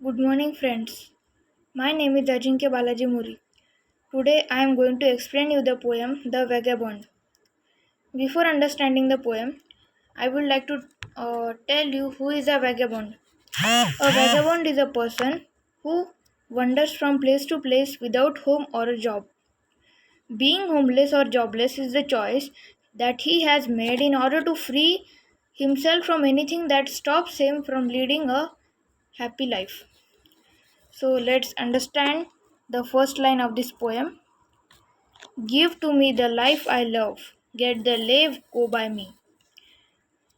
Good morning, friends. My name is Ajinkya Balaji Muri. Today I am going to explain you the poem The Vagabond. Before understanding the poem, I would like to tell you who is a vagabond. A vagabond is a person who wanders from place to place without home or a job. Being homeless or jobless is the choice that he has made in order to free himself from anything that stops him from leading a happy life. So let's understand the first line of this poem. Give to me the life I love, get the lave go by me.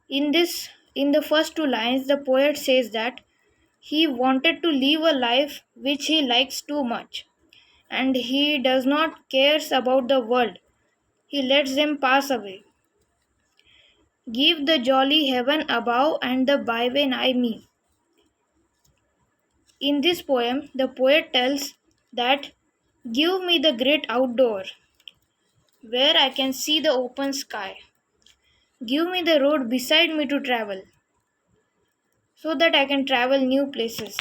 In the first two lines, the poet says that he wanted to live a life which he likes too much, and he does not cares about the world. He lets them pass away. Give the jolly heaven above and the byway nigh me. In this poem, the poet tells that give me the great outdoor where I can see the open sky. Give me the road beside me to travel so that I can travel new places.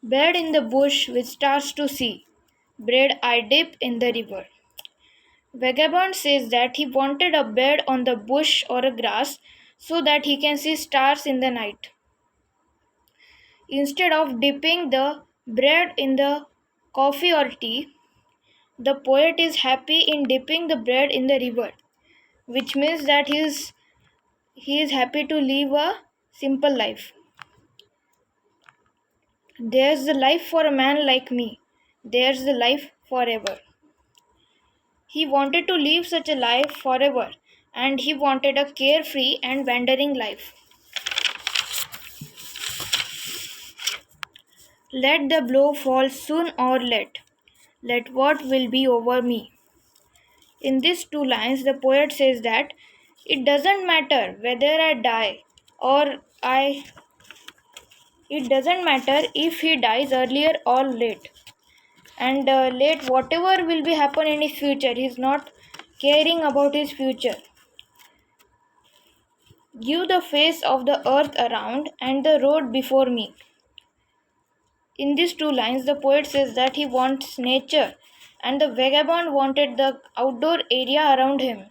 Bed in the bush with stars to see. Bread I dip in the river. Vagabond says that he wanted a bed on the bush or a grass so that he can see stars in the night. Instead of dipping the bread in the coffee or tea, the poet is happy in dipping the bread in the river, which means that he is happy to live a simple life. There's the life for a man like me. There's the life forever. He wanted to live such a life forever, and he wanted a carefree and wandering life. Let the blow fall soon or late. Let what will be over me. In these two lines, the poet says that it doesn't matter whether I die or I. It doesn't matter if he dies earlier or late. And late, whatever will be happen in his future, he is not caring about his future. Give the face of the earth around and the road before me. In these two lines, the poet says that he wants nature, and the vagabond wanted the outdoor area around him,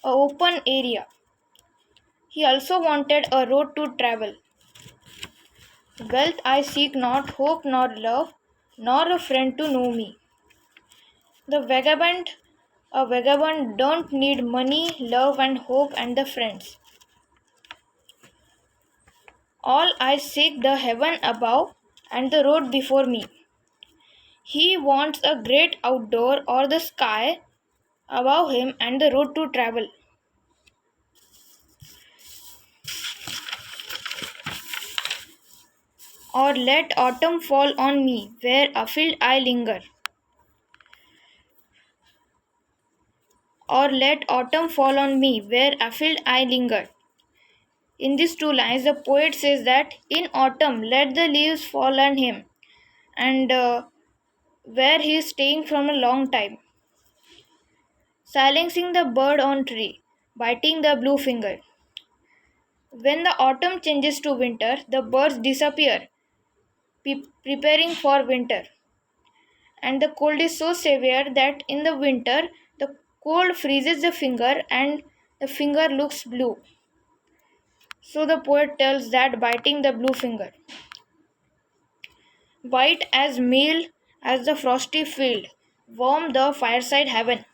a open area. He also wanted a road to travel. Wealth I seek not, hope nor love, nor a friend to know me. The vagabond, a vagabond don't need money, love and hope and the friends. All I seek the heaven above and the road before me. He wants a great outdoor or the sky above him and the road to travel. Or let autumn fall on me where afield I linger. Or let autumn fall on me where afield I linger. In these two lines, the poet says that in autumn let the leaves fall on him and where he is staying from a long time. Silencing the bird on tree, biting the blue finger. When the autumn changes to winter, the birds disappear, preparing for winter. And the cold is so severe that in the winter, the cold freezes the finger and the finger looks blue. So the poet tells that biting the blue finger. White as meal as the frosty field, warm the fireside heaven.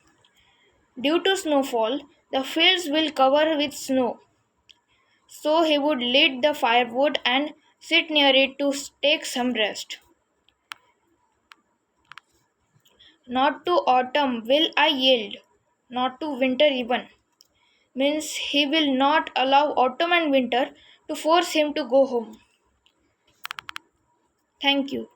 Due to snowfall, the fields will cover with snow. So he would lit the firewood and sit near it to take some rest. Not to autumn will I yield, not to winter even. Means he will not allow autumn and winter to force him to go home. Thank you.